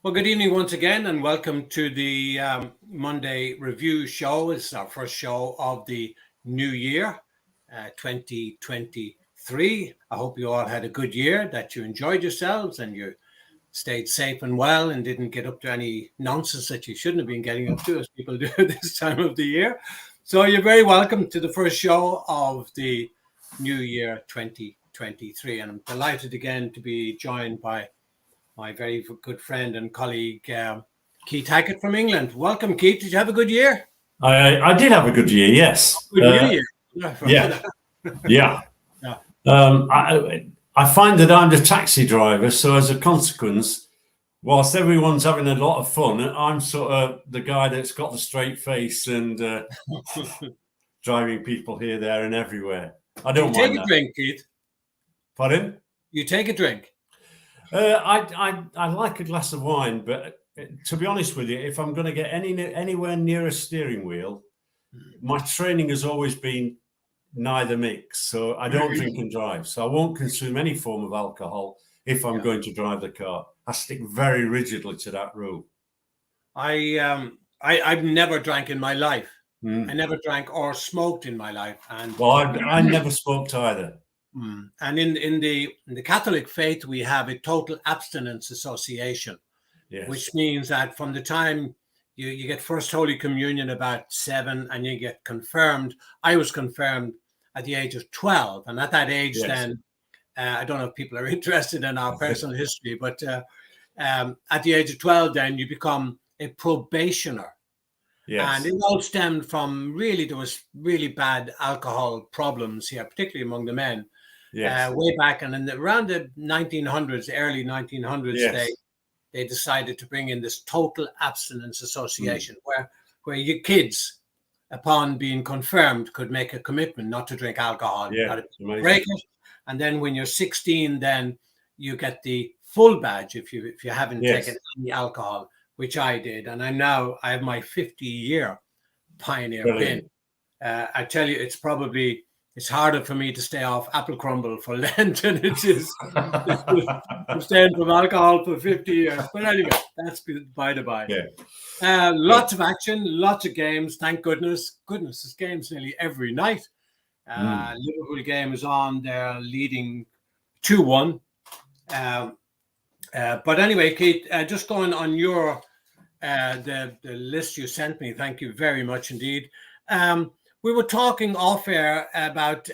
Well, good evening once again, and welcome to the Monday review show. It's our first show of the new year, 2023. I hope you all had a good year, that you enjoyed yourselves and you stayed safe and well and didn't get up to any nonsense that you shouldn't have been getting up to, as people do at this time of the year. So you're very welcome to the first show of the new year 2023. And I'm delighted again to be joined by my very good friend and colleague, Keith Hackett from England. Welcome, Keith. Did you have a good year? I did have a good year, yes. Good New Year. Yeah. Yeah. I find that I'm the taxi driver, so as a consequence, whilst everyone's having a lot of fun, I'm sort of the guy that's got the straight face and driving people here, there, and everywhere. I don't You mind take a drink, Keith. Pardon? You take a drink. I like a glass of wine, but to be honest with you, if I'm going to get anywhere near a steering wheel, my training has always been neither mix. So I don't drink and drive. So I won't consume any form of alcohol if I'm going to drive the car. I stick very rigidly to that rule. I've never drank in my life. I never drank or smoked in my life. And well, I never smoked either. And in the Catholic faith, we have a total abstinence association, yes, which means that from the time you get First Holy Communion about 7 and you get confirmed. I was confirmed at the age of 12. And at that age, then, I don't know if people are interested in our personal history, but at the age of 12, then you become a probationer. Yes. And it all stemmed from there was really bad alcohol problems here, particularly among the men. Yes. Way back, and around the 1900s, early 1900s, they decided to bring in this total abstinence association, where your kids, upon being confirmed, could make a commitment not to drink alcohol, not to break it, and then when you're 16, then you get the full badge if you haven't taken any alcohol, which I did, and I have my 50-year pioneer pin. I tell you, it's harder for me to stay off apple crumble for Lent than it is staying from alcohol for 50 years. But anyway, that's by the by. Yeah. Lots of action, lots of games. Thank goodness. There's games nearly every night. Liverpool game is on. They're leading 2-1. But anyway, Keith, just going on your the list you sent me. Thank you very much indeed. We were talking off air about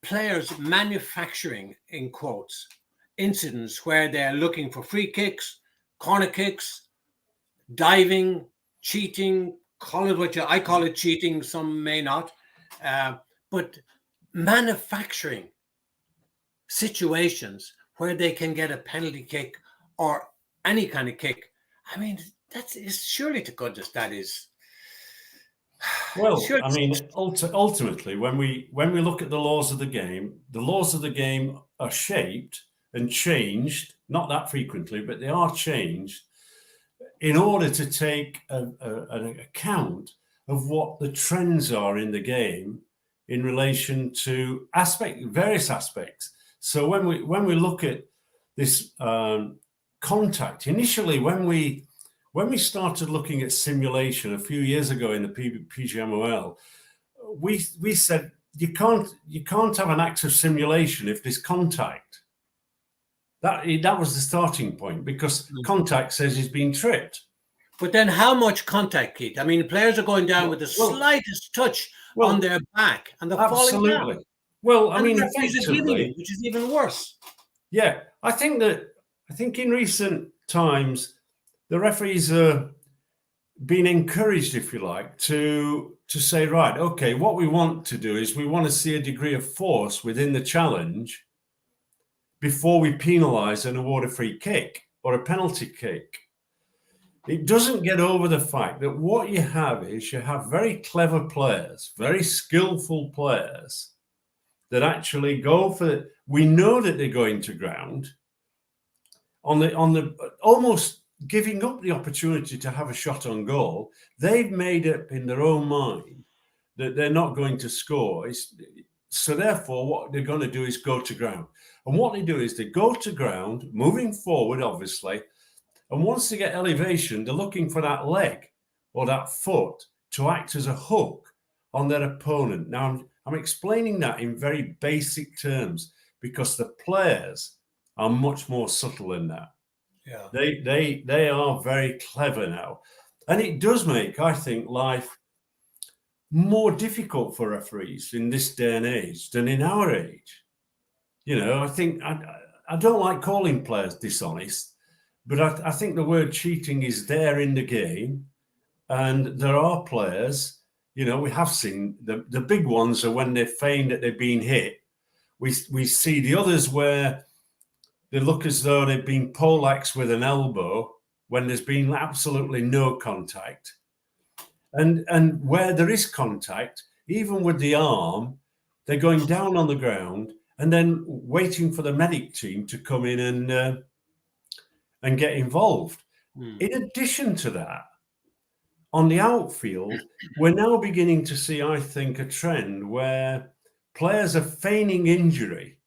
players manufacturing, in quotes, incidents where they're looking for free kicks, corner kicks, diving, cheating, call it what I call it cheating, some may not, but manufacturing situations where they can get a penalty kick or any kind of kick. I mean, is surely to goodness that is. Well, I mean, ultimately, when we look at the laws of the game are shaped and changed, not that frequently, but they are changed in order to take an account of what the trends are in the game in relation to various aspects. So when we look at this contact, initially when we started looking at simulation a few years ago in the PGMOL, we said you can't have an act of simulation if there's contact. That was the starting point, because contact says he's been tripped. But then how much contact, Keith? I mean, players are going down with the slightest touch on their back and they're falling down. Well, I mean, effectively, which is even worse. Yeah, I think in recent times, the referees are being encouraged, if you like, to say, right, okay, what we want to do is we want to see a degree of force within the challenge before we penalise and award a free kick or a penalty kick. It doesn't get over the fact that what you have very clever players, very skillful players that actually go for. We know that they're going to ground on the almost giving up the opportunity to have a shot on goal. They've made up in their own mind that they're not going to score. So therefore, what they're going to do is go to ground. And what they do is they go to ground, moving forward, obviously. And once they get elevation, they're looking for that leg or that foot to act as a hook on their opponent. Now, I'm explaining that in very basic terms because the players are much more subtle than that. Yeah. They are very clever now. And it does make, I think, life more difficult for referees in this day and age than in our age. You know, I think I don't like calling players dishonest, but I think the word cheating is there in the game. And there are players, you know, we have seen the big ones are when they feign that they've been hit. We see the others where they look as though they've been poleaxed with an elbow when there's been absolutely no contact. And where there is contact, even with the arm, they're going down on the ground and then waiting for the medic team to come in and get involved. In addition to that, on the outfield, we're now beginning to see, I think, a trend where players are feigning injury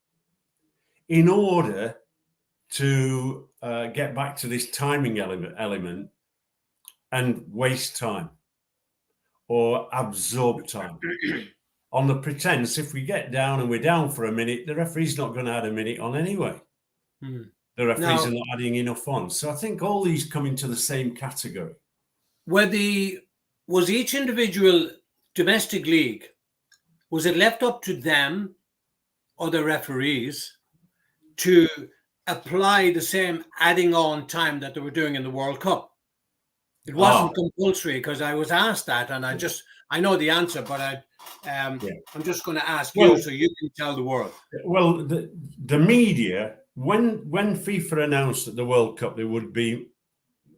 in order to get back to this timing element and waste time or absorb time. On the pretense, if we get down and we're down for a minute, the referee's not going to add a minute on anyway. The referees are not adding enough on. So I think all these come into the same category. Was each individual domestic league, was it left up to them or the referees to apply the same adding on time that they were doing in the World Cup? It wasn't compulsory, because I was asked that, and I know the answer, but I'm just going to ask you so you can tell the world. Well, the media, when FIFA announced that the World Cup, they would be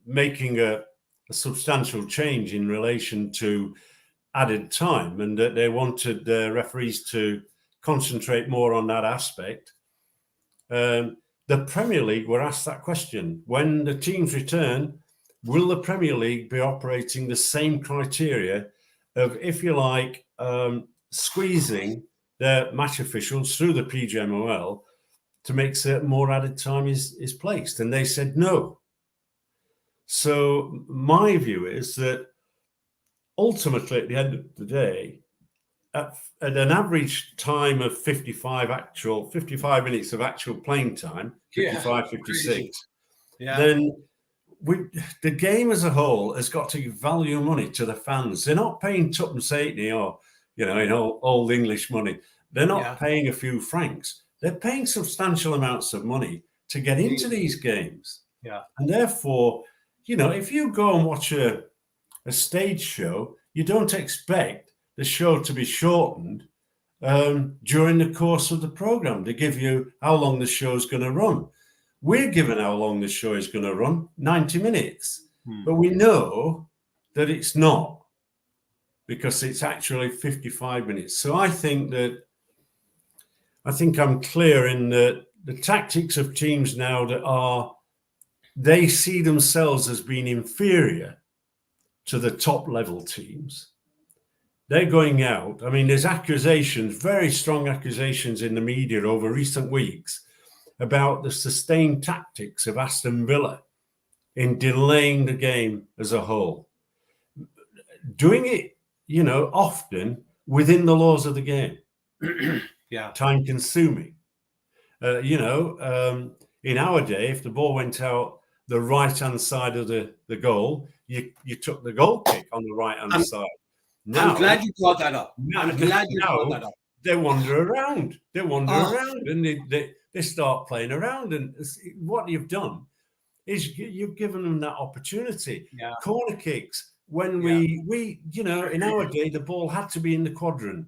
making a substantial change in relation to added time, and that they wanted the referees to concentrate more on that aspect. The Premier League were asked that question. When the teams return, will the Premier League be operating the same criteria of, if you like, squeezing their match officials through the PGMOL to make certain more added time is placed? And they said no. So my view is that ultimately, at the end of the day, at an average time of 55 minutes of actual playing time, 55, 56, then the game as a whole has got to give value money to the fans. They're not paying tuppence halfpenny or, you know, in old English money. They're not paying a few francs. They're paying substantial amounts of money to get into these games. Yeah. And therefore, you know, if you go and watch a stage show, you don't expect the show to be shortened during the course of the program. They give you how long the show is going to run. We're given how long the show is going to run, 90 minutes. But we know that it's not, because it's actually 55 minutes. So I think I'm clear in the tactics of teams now that they see themselves as being inferior to the top level teams. They're going out. I mean, there's accusations, very strong accusations in the media over recent weeks about the sustained tactics of Aston Villa in delaying the game as a whole. Doing it, you know, often within the laws of the game. Time consuming. In our day, if the ball went out the right-hand side of the goal, you took the goal kick on the right-hand side. Now, I'm glad you brought that up. They wander around. And they start playing around. And what you've done is you've given them that opportunity. Corner kicks. When we in our day, the ball had to be in the quadrant.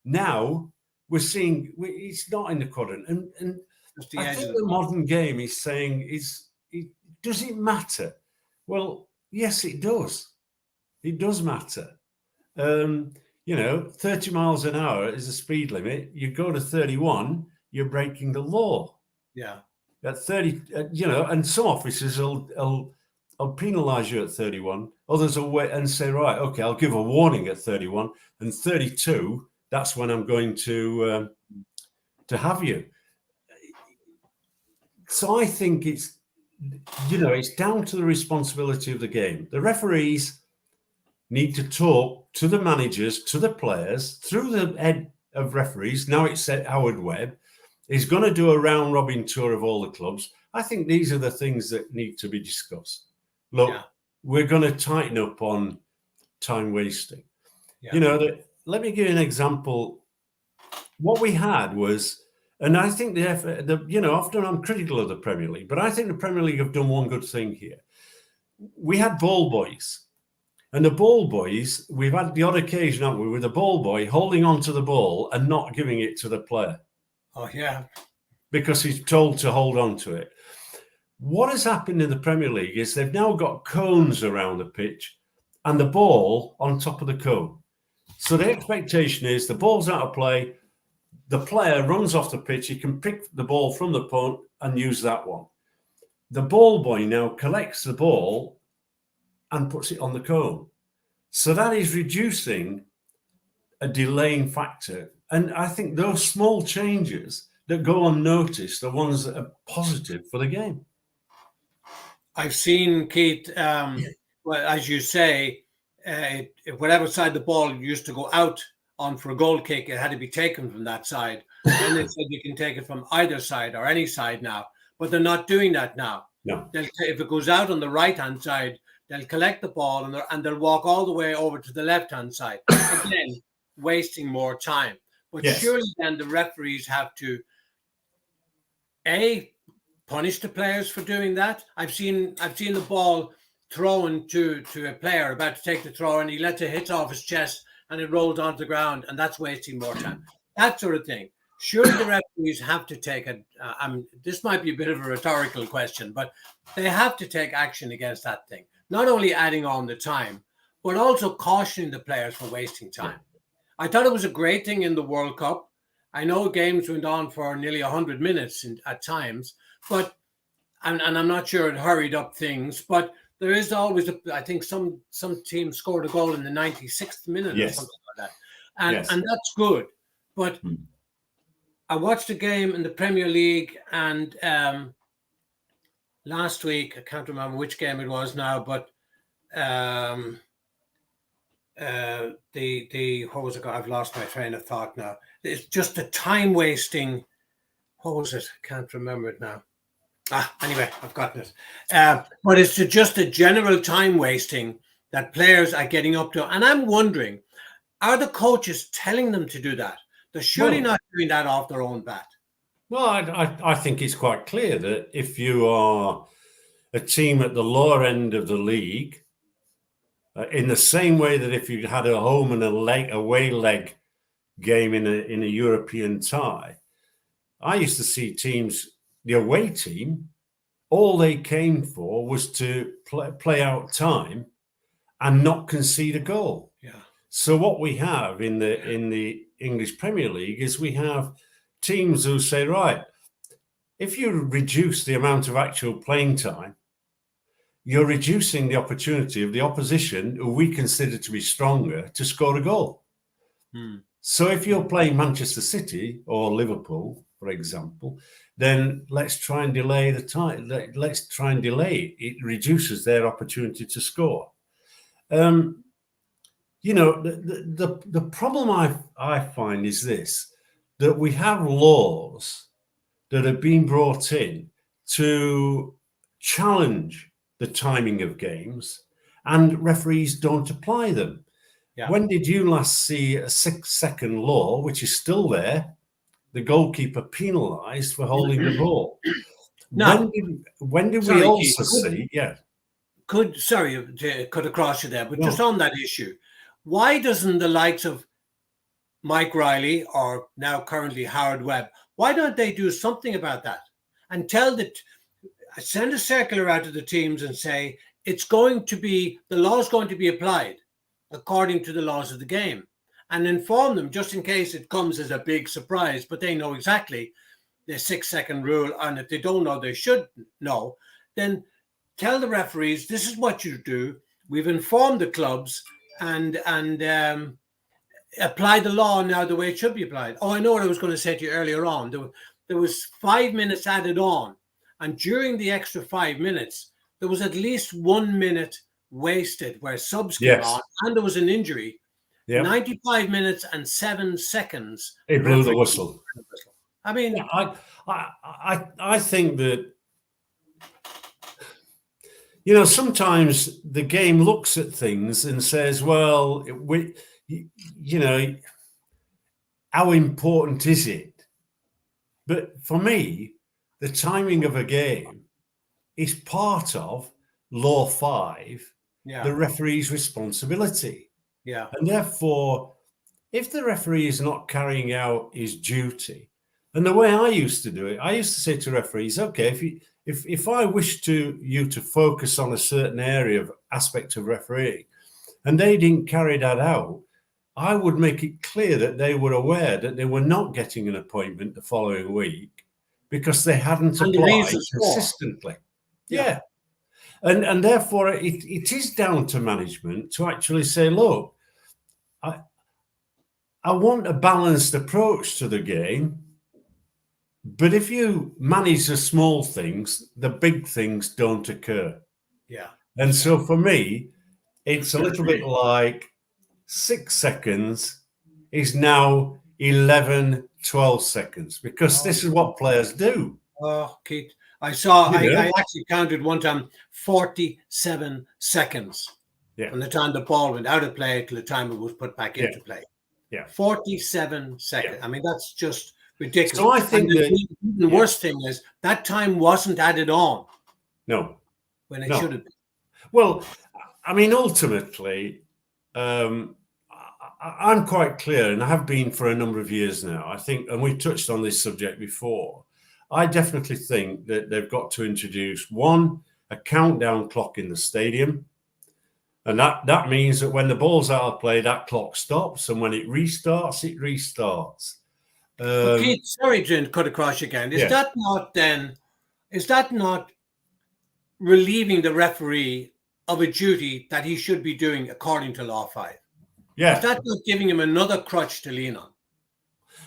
Now we're seeing it's not in the quadrant. And I think the modern game is saying, does it matter? Well, yes, it does. It does matter. 30 miles an hour is the speed limit. You go to 31, you're breaking the law. At 30, and some officers will penalise you at 31. Others will wait and say, right, okay, I'll give a warning at 31, and 32. That's when I'm going to have you. So I think it's down to the responsibility of the game. The referees need to talk to the managers, to the players, through the head of referees. Now it's Howard Webb. He's going to do a round robin tour of all the clubs. I think these are the things that need to be discussed. Look, we're going to tighten up on time wasting. Yeah. Let me give you an example. What we had was, and I think often I'm critical of the Premier League, but I think the Premier League have done one good thing here. We had ball boys. And the ball boys, we've had the odd occasion, haven't we, with a ball boy holding on to the ball and not giving it to the player. Oh, yeah. Because he's told to hold on to it. What has happened in the Premier League is they've now got cones around the pitch and the ball on top of the cone. So the expectation is the ball's out of play, the player runs off the pitch, he can pick the ball from the punt and use that one. The ball boy now collects the ball and puts it on the cone. So that is reducing a delaying factor. And I think those small changes that go unnoticed are ones that are positive for the game. I've seen, Keith, well, as you say, whatever side the ball used to go out on for a goal kick, it had to be taken from that side. And they said you can take it from either side or any side now. But they're not doing that now. No. If it goes out on the right-hand side, they'll collect the ball and they'll walk all the way over to the left-hand side. Again, wasting more time. But surely then the referees have to, punish the players for doing that. I've seen the ball thrown to a player about to take the throw and he lets it hit off his chest and it rolls onto the ground and that's wasting more time. That sort of thing. Surely the referees have to take this might be a bit of a rhetorical question, but they have to take action against that thing. Not only adding on the time, but also cautioning the players for wasting time. I thought it was a great thing in the World Cup. I know games went on for nearly 100 minutes at times, but and I'm not sure it hurried up things, but there is always, I think some teams scored a goal in the 96th minute or something like that. And that's good. But I watched a game in the Premier League and last week, I can't remember which game it was now, but what was it? I've lost my train of thought now. It's just a time wasting. What was it? I can't remember it now. Anyway, I've gotten it. But it's just a general time wasting that players are getting up to. And I'm wondering, are the coaches telling them to do that? They're surely not doing that off their own bat. Well, I think it's quite clear that if you are a team at the lower end of the league, in the same way that if you had a home and away leg game in a European tie, I used to see teams, the away team, all they came for was to play out time and not concede a goal. Yeah. So what we have in the English Premier League is we have teams who say, right, if you reduce the amount of actual playing time, you're reducing the opportunity of the opposition, who we consider to be stronger, to score a goal. So if you're playing Manchester City or Liverpool, for example, then let's try and delay the time. Let's try and delay it. It reduces their opportunity to score. The problem I find is this, that we have laws that have been brought in to challenge the timing of games, and referees don't apply them. Yeah. When did you last see a 6-second law, which is still there, the goalkeeper penalised for holding the ball? No. When did we also see? Yeah. Sorry to cut across you there, but just on that issue, why doesn't the likes of Mike Riley or now currently Howard Webb, why don't they do something about that and send a circular out to the teams and say the law is going to be applied according to the laws of the game, and inform them just in case it comes as a big surprise, but they know exactly the 6-second rule, and if they don't know, they should know. Then tell the referees, this is what you do. We've informed the clubs and apply the law now the way it should be applied. Oh, I know what I was going to say to you earlier on. There was 5 minutes added on, And during the extra 5 minutes, there was at least 1 minute wasted where subs came on and there was an injury. 95 minutes and 7 seconds. It blew the whistle. I mean, I think that, sometimes the game looks at things and says, well, how important is it? But for me, the timing of a game is part of Law 5, the referee's responsibility. Yeah. And therefore, if the referee is not carrying out his duty, and the way I used to do it, I used to say to referees, okay, if I wish you to focus on a certain area of aspect of refereeing, and they didn't carry that out, I would make it clear that they were aware that they were not getting an appointment the following week because they hadn't applied consistently. Yeah. And therefore, it is down to management to actually say, look, I want a balanced approach to the game. But if you manage the small things, the big things don't occur. Yeah. And so for me, it's a little bit like 6 seconds is now 11, 12 seconds, because this is what players do. Oh, Keith, I actually counted one time 47 seconds from the time the ball went out of play to the time it was put back into play. Yeah. 47 seconds. I mean, that's just ridiculous. So I think the worst thing is that time wasn't added on. No. When it should have been. Well, I mean, ultimately, I'm quite clear, and I have been for a number of years now. I think, and we've touched on this subject before, I definitely think that they've got to introduce, one, a countdown clock in the stadium. And that means that when the ball's out of play, that clock stops. And when it restarts, it restarts. Keith, sorry to cut across you again. Is that not relieving the referee of a duty that he should be doing according to Law 5? Yeah. Is that not giving him another crutch to lean on?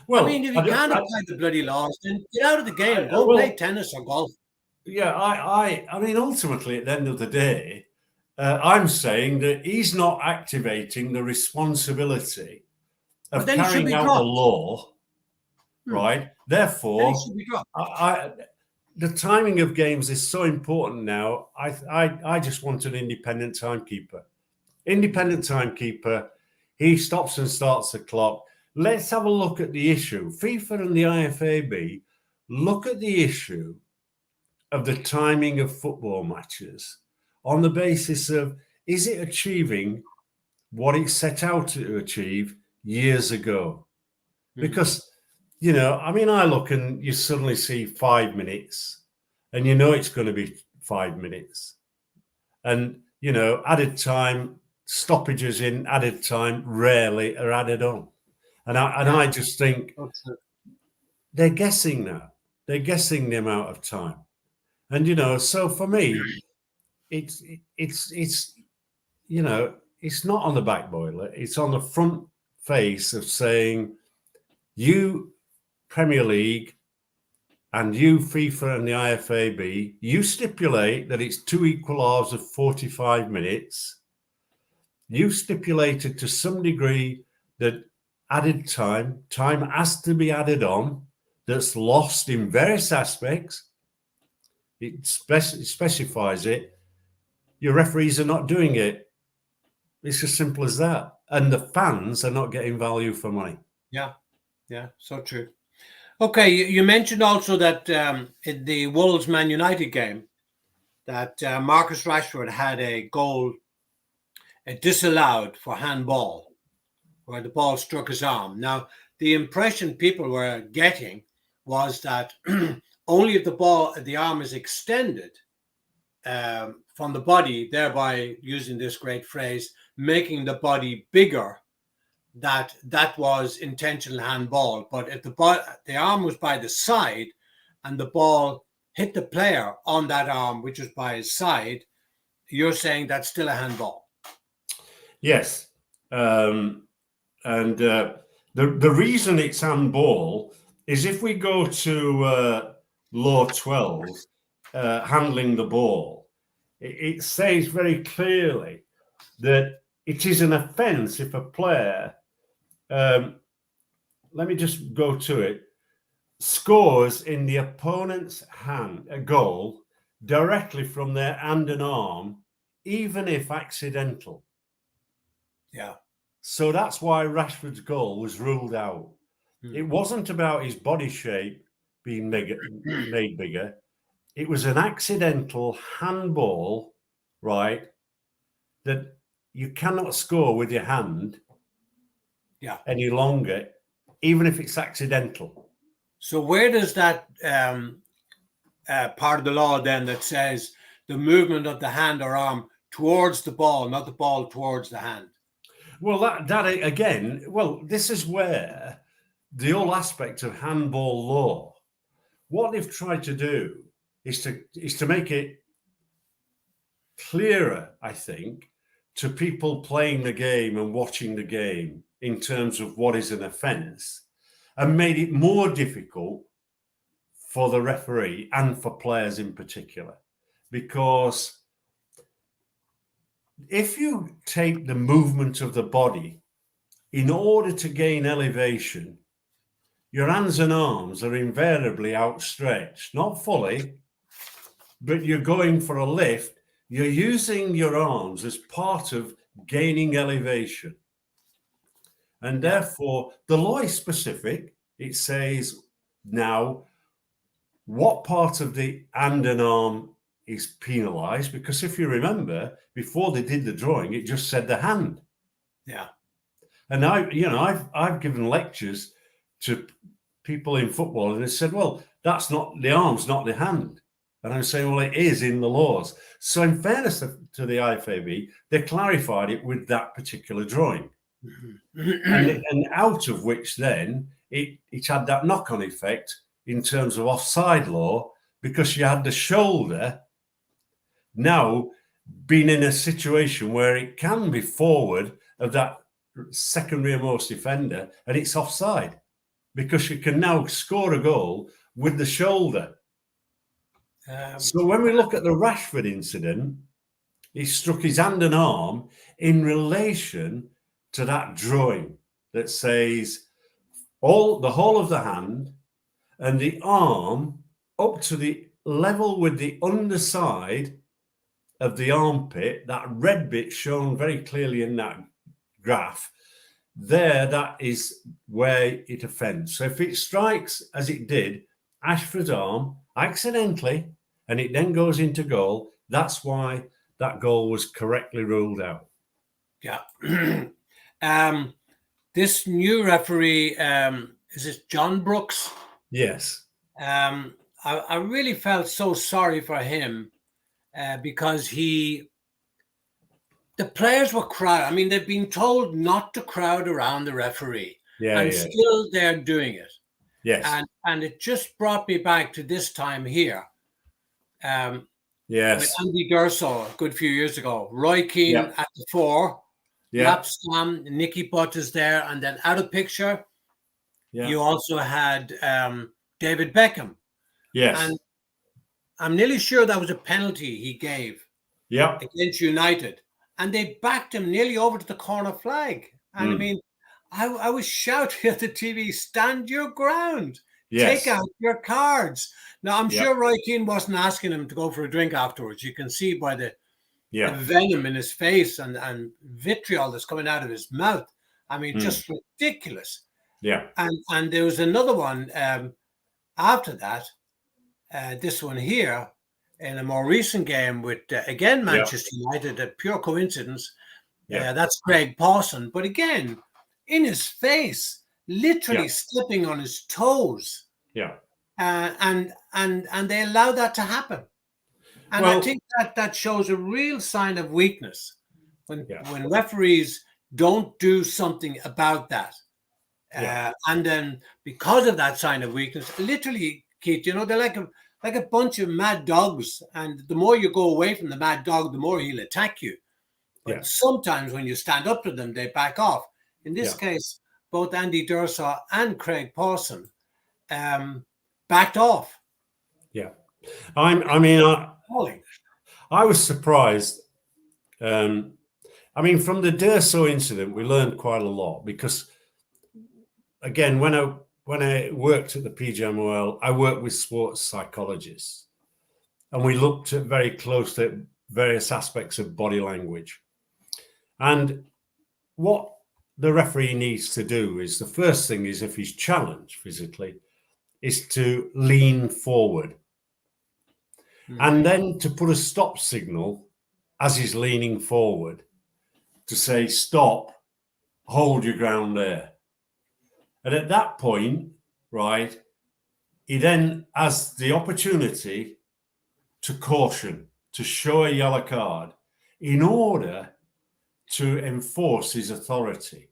Well, I mean, if you can't apply the bloody laws, then get out of the game. Go play tennis or golf. Yeah, I mean, ultimately, at the end of the day, I'm saying that he's not activating the responsibility of carrying out the law, right? Therefore, the timing of games is so important now. I just want an independent timekeeper. Independent timekeeper, he stops and starts the clock. Let's have a look at the issue. FIFA and the IFAB look at the issue of the timing of football matches on the basis of, is it achieving what it set out to achieve years ago? Because, I mean, I look and you suddenly see 5 minutes and it's going to be 5 minutes. And, added time, stoppages in added time rarely are added on. And I just think they're guessing now. They're guessing the amount of time. And, so for me, it's not on the back boiler. It's on the front face of saying, you Premier League and you FIFA and the IFAB, you stipulate that it's 2 equal halves of 45 minutes. You stipulated to some degree that added time has to be added on that's lost in various aspects. It specifies it. Your referees are not doing it. It's as simple as that. And the fans are not getting value for money. Yeah, so true. Okay, you mentioned also that in the Wolves-Man United game, that Marcus Rashford had a goal disallowed for handball, where the ball struck his arm. Now, the impression people were getting was that only if the arm is extended from the body, thereby using this great phrase, making the body bigger, that was intentional handball. But if the arm was by the side and the ball hit the player on that arm, which was by his side, you're saying that's still a handball. Yes. And the reason it's handball is if we go to Law 12, handling the ball, it says very clearly that it is an offence if a player, let me just go to it, scores in the opponent's hand a goal directly from their hand and arm, even if accidental. Yeah. So that's why Rashford's goal was ruled out. It wasn't about his body shape being made bigger. It was an accidental handball, right, that you cannot score with your hand any longer, even if it's accidental. So where does that part of the law then that says the movement of the hand or arm towards the ball, not the ball towards the hand? Well, that again, well, this is where the whole aspect of handball law, what they've tried to do is to make it clearer, I think, to people playing the game and watching the game in terms of what is an offence, and made it more difficult for the referee and for players in particular. Because if you take the movement of the body in order to gain elevation, your hands and arms are invariably outstretched, not fully, but you're going for a lift. You're using your arms as part of gaining elevation. And therefore, the law is specific. It says now what part of the hand and arm is penalised, because if you remember, before they did the drawing, it just said the hand. Yeah. And I've given lectures to people in football, and they said, well, that's not the arm's not the hand. And I'm saying, well, it is in the laws. So in fairness to the IFAB, they clarified it with that particular drawing. and out of which then it had that knock-on effect in terms of offside law, because you had the shoulder now being in a situation where it can be forward of that second rearmost defender, and it's offside because you can now score a goal with the shoulder. So when we look at the Rashford incident, he struck his hand and arm in relation to that drawing that says the whole of the hand and the arm up to the level with the underside of the armpit, that red bit shown very clearly in that graph, there, that is where it offends. So if it strikes, as it did, Ashford's arm accidentally, and it then goes into goal, that's why that goal was correctly ruled out. Yeah. This new referee, is it John Brooks? Yes. I really felt so sorry for him because the players were crowded. I mean, they've been told not to crowd around the referee, still they're doing it. Yes. And it just brought me back to this time here. With Andy Durso a good few years ago. Roy Keane at the 4. Lap slam, Nicky Butt is there, and then out of picture, you also had David Beckham. Yes. And I'm nearly sure that was a penalty he gave against United. And they backed him nearly over to the corner flag. And I mean, I was shouting at the TV, stand your ground. Take out your cards. Now, I'm sure Roy Keane wasn't asking him to go for a drink afterwards. You can see by the venom in his face and vitriol that's coming out of his mouth. I mean, just ridiculous. Yeah. And there was another one after that, this one here, in a more recent game with, again, Manchester United, a pure coincidence. That's Craig Pawson. But again, in his face, literally stepping on his toes. Yeah. And they allow that to happen. And I think that shows a real sign of weakness when referees don't do something about that. And then because of that sign of weakness, literally, Keith, they're like a bunch of mad dogs. And the more you go away from the mad dog, the more he'll attack you. But sometimes when you stand up to them, they back off. In this case, both Andy Durso and Craig Pawson backed off. Yeah. I was surprised. From the Durso incident, we learned quite a lot because, again, when I worked at the PGMOL, I worked with sports psychologists, and we looked at very closely at various aspects of body language. And what the referee needs to do is, the first thing is, if he's challenged physically, is to lean forward. And then to put a stop signal as he's leaning forward to say, stop, hold your ground there. And at that point, right, he then has the opportunity to caution, to show a yellow card in order to enforce his authority.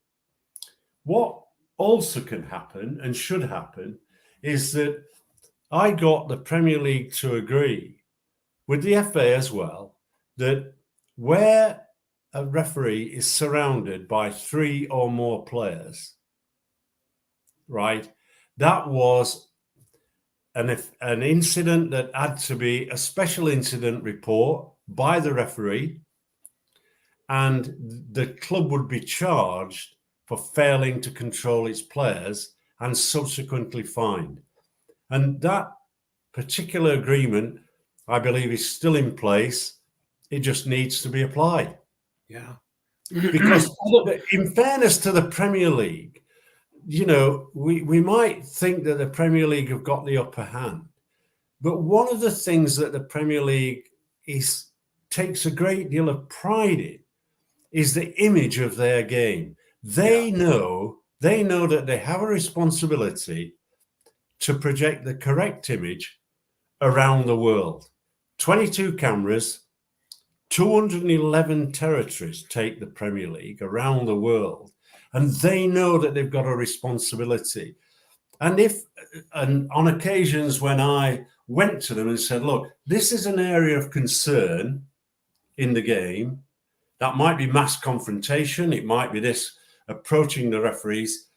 What also can happen and should happen is that I got the Premier League to agree with the FA as well that where a referee is surrounded by 3 or more players, right, that was an incident that had to be a special incident report by the referee, and the club would be charged for failing to control its players and subsequently fined. And that particular agreement, I believe, is still in place. It just needs to be applied. Yeah. Because in fairness to the Premier League, we might think that the Premier League have got the upper hand. But one of the things that the Premier League takes a great deal of pride in is the image of their game. They know that they have a responsibility to project the correct image around the world. 22 cameras, 211 territories take the Premier League around the world, and they know that they've got a responsibility. And on occasions when I went to them and said, look, this is an area of concern in the game, that might be mass confrontation, it might be this approaching the referees,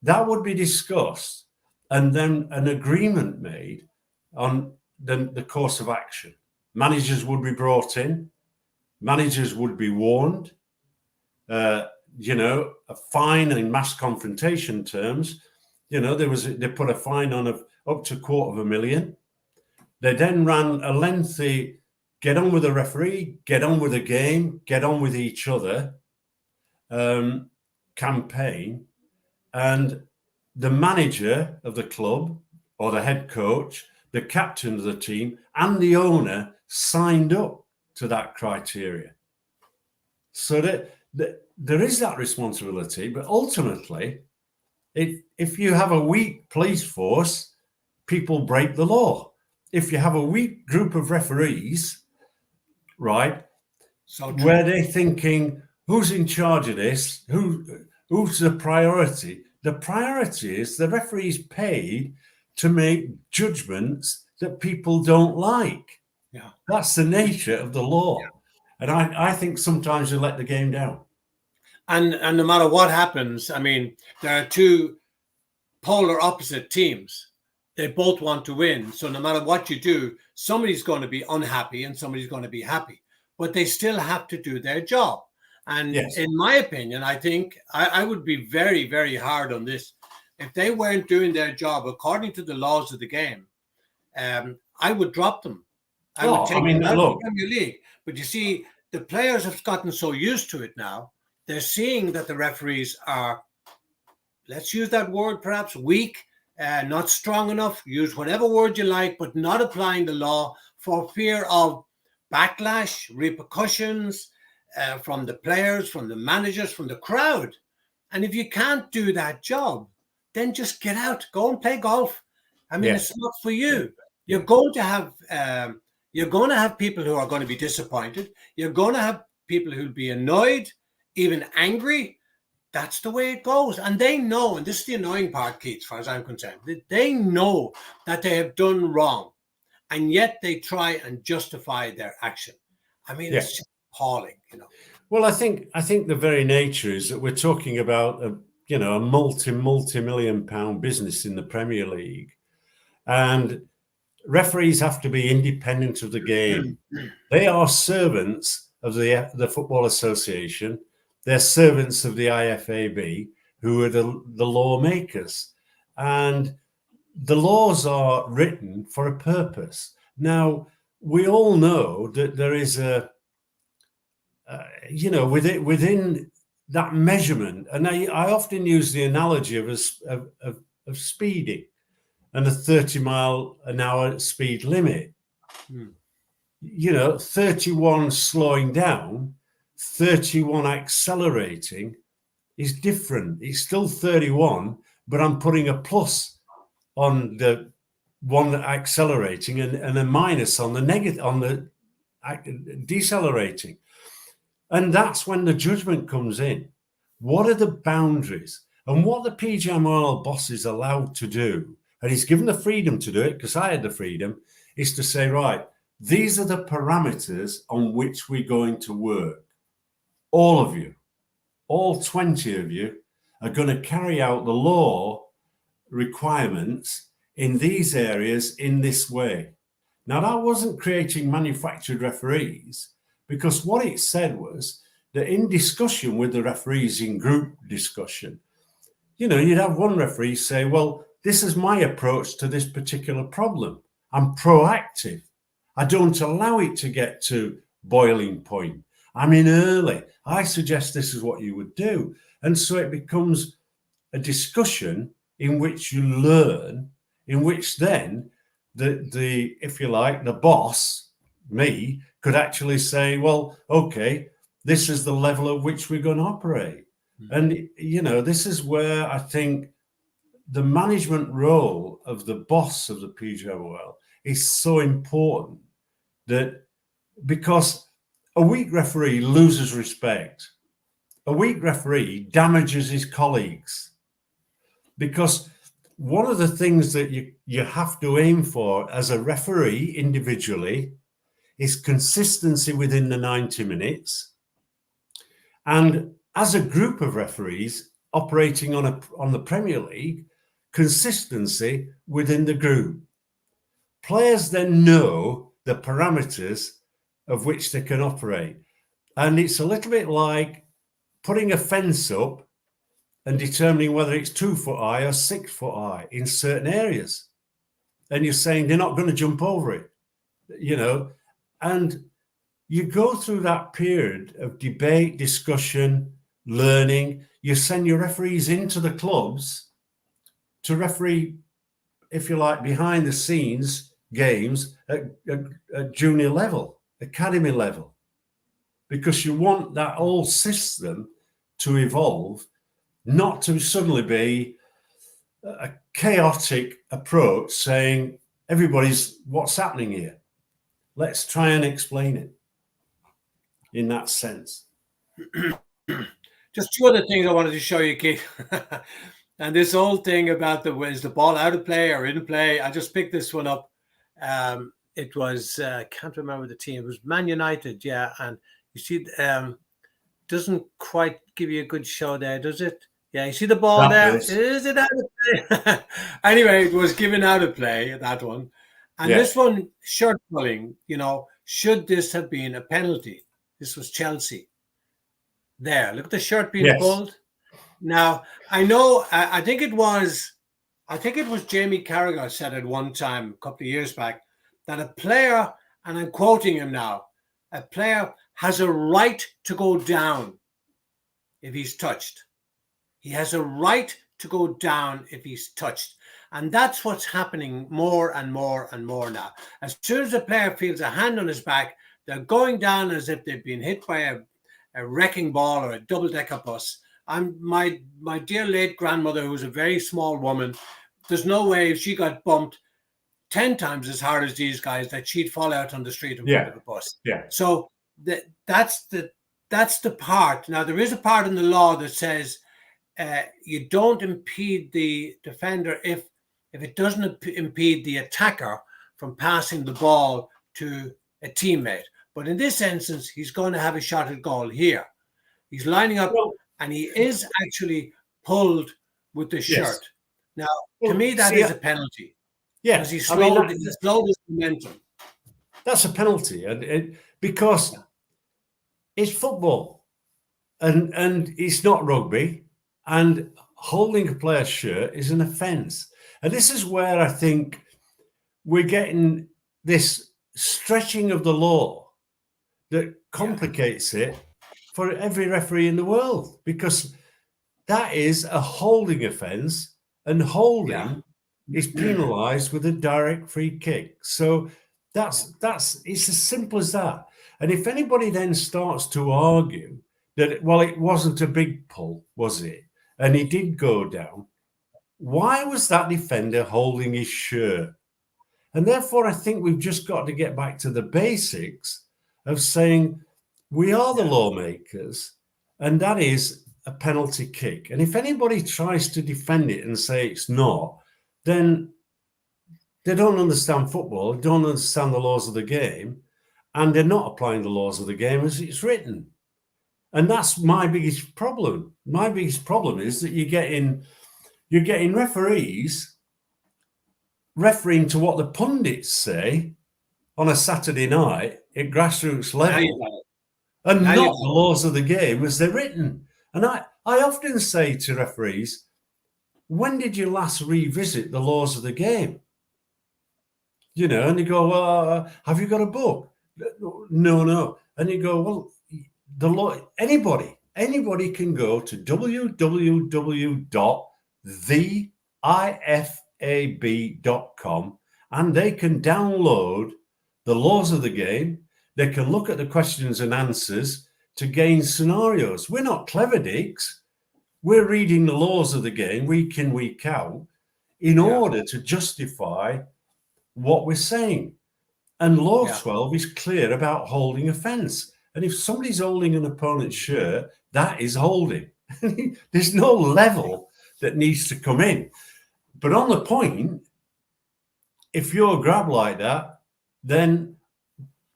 that would be discussed and then an agreement made on the course of action. Managers would be brought in, managers would be warned, a fine in mass confrontation terms. They put a fine on of up to $250,000. They then ran a lengthy get on with the referee, get on with the game, get on with each other campaign. And the manager of the club or the head coach, the captain of the team, and the owner signed up to that criteria. So that there is that responsibility, but ultimately, if you have a weak police force, people break the law. If you have a weak group of referees, right, where they're thinking, who's in charge of this? Who's the priority? The priority is the referee's paid to make judgments that people don't like. Yeah, that's the nature of the law. Yeah. And I think sometimes they let the game down. And no matter what happens, there are 2 polar opposite teams. They both want to win. So no matter what you do, somebody's going to be unhappy and somebody's going to be happy. But they still have to do their job. And yes, in my opinion, I think I would be very, very hard on this. If they weren't doing their job according to the laws of the game, I would drop them. I would take them out of the Premier League. But you see, the players have gotten so used to it now. They're seeing that the referees are, let's use that word, perhaps weak, not strong enough. Use whatever word you like, but not applying the law for fear of backlash, repercussions from the players, from the managers, from the crowd. And if you can't do that job, then just get out, go and play golf. It's not for you. You're going to have people who are going to be disappointed. You're going to have people who'll be annoyed, even angry. That's the way it goes. And they know, and this is the annoying part, Keith, as far as I'm concerned, they know that they have done wrong, and yet they try and justify their action. It's just appalling, Well, I think the very nature is that we're talking about a multi-million pound business in the Premier League. And referees have to be independent of the game. They are servants of the Football Association. They're servants of the IFAB, who are the lawmakers. And the laws are written for a purpose. Now, we all know that there is within that measurement, and I often use the analogy of speeding and a 30-mile-an-hour speed limit. 31 slowing down, 31 accelerating is different. It's still 31, but I'm putting a plus on the one accelerating and a minus on the negative, on the decelerating. And that's when the judgment comes in. What are the boundaries? And what the PGMOL boss is allowed to do, and he's given the freedom to do it, because I had the freedom, is to say, right, these are the parameters on which we're going to work. All of you, all 20 of you, are going to carry out the law requirements in these areas in this way. Now, that wasn't creating manufactured referees, because what it said was that in discussion with the referees, in group discussion, you'd have one referee say, well, this is my approach to this particular problem. I'm proactive. I don't allow it to get to boiling point. I'm in early. I suggest this is what you would do. And so it becomes a discussion in which you learn, in which then the if you like, the boss, me, could actually say, well, okay, this is the level at which we're going to operate. And, this is where I think the management role of the boss of the PGMOL is so important, that because a weak referee loses respect. A weak referee damages his colleagues, because one of the things that you have to aim for as a referee individually is consistency within the 90 minutes. And as a group of referees operating on the Premier League, consistency within the group. Players then know the parameters of which they can operate. And it's a little bit like putting a fence up and determining whether it's 2 foot high or 6 foot high in certain areas. And you're saying they're not going to jump over it, and you go through that period of debate, discussion, learning. You send your referees into the clubs to referee, if you like, behind the scenes games at junior level, academy level, because you want that whole system to evolve, not to suddenly be a chaotic approach saying, everybody's, what's happening here? Let's try and explain it in that sense. Just two other things I wanted to show you, Keith. And this whole thing about is the ball out of play or in play. I just picked this one up. It was, can't remember the team. It was Man United, yeah. And you see, doesn't quite give you a good show there, does it? Yeah, you see the ball there? Is it out of play? Anyway, it was given out of play, that one. And this one, shirt pulling, should this have been a penalty? This was Chelsea. There, look at the shirt being pulled. Now, I know, I think it was Jamie Carragher said at one time, a couple of years back, that a player, and I'm quoting him now, a player has a right to go down if he's touched. He has a right to go down if he's touched. And that's what's happening more and more and more now. As soon as a player feels a hand on his back, they're going down as if they've been hit by a wrecking ball or a double-decker bus. My dear late grandmother, who was a very small woman, there's no way if she got bumped 10 times as hard as these guys that she'd fall out on the street in front of a bus. Yeah. So that's the part. Now, there is a part in the law that says you don't impede the defender if it doesn't impede the attacker from passing the ball to a teammate. But in this instance, he's going to have a shot at goal here. He's lining up, and he is actually pulled with the shirt. Now, to me, that is a penalty. Yeah, because he slowed his momentum. That's a penalty, and because it's football, and it's not rugby, and holding a player's shirt is an offence. And this is where I think we're getting this stretching of the law that complicates it for every referee in the world, because that is a holding offence, and holding is penalised with a direct free kick. So that's it's as simple as that. And if anybody then starts to argue that, well, it wasn't a big pull, was it? And he did go down. Why was that defender holding his shirt? And therefore, I think we've just got to get back to the basics of saying we are the lawmakers, and that is a penalty kick. And if anybody tries to defend it and say it's not, then they don't understand football, don't understand the laws of the game, and they're not applying the laws of the game as it's written. And that's my biggest problem. My biggest problem is that you're getting referees referring to what the pundits say on a Saturday night at grassroots level, and not the laws of the game as they're written. And I often say to referees, when did you last revisit the laws of the game? You know, and you go, well, have you got a book? No. And you go, well, the law, anybody can go to www.theifab.com and they can download the laws of the game. They can look at the questions and answers to gain scenarios. We're not clever dicks. We're reading the laws of the game week in, week out in order to justify what we're saying. And Law 12 is clear about holding offence. And if somebody's holding an opponent's shirt, that is holding. There's no level that needs to come in. But on the point, if you're grabbed like that, then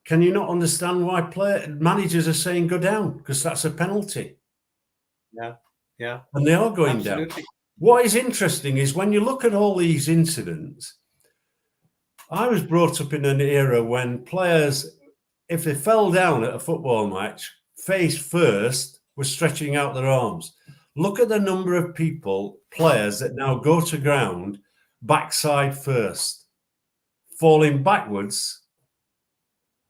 can you not understand why managers are saying go down? Because that's a penalty. Yeah. And they are going down. What is interesting is when you look at all these incidents, I was brought up in an era when players, if they fell down at a football match, face first, were stretching out their arms. Look at the number of players that now go to ground backside first, falling backwards,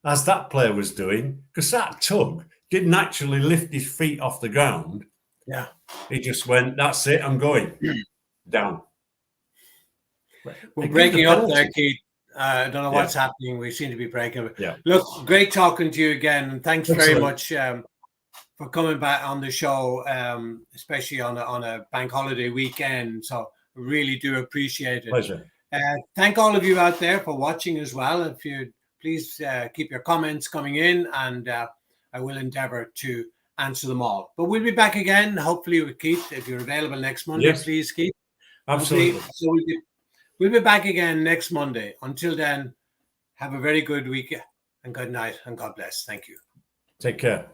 as that player was doing, because that tug didn't actually lift his feet off the ground. Yeah. He just went, that's it, I'm going down. We're breaking up there, Keith. I don't know what's happening. We seem to be breaking up. Yeah. Look, great talking to you again. And thanks very much for coming back on the show, especially on a bank holiday weekend. So really do appreciate it. Pleasure. Thank all of you out there for watching as well. If you please keep your comments coming in, and I will endeavor to answer them all. But we'll be back again, hopefully with Keith. If you're available next Monday, please, Keith. Absolutely. So we'll be back again next Monday. Until then, have a very good week and good night and God bless. Thank you. Take care.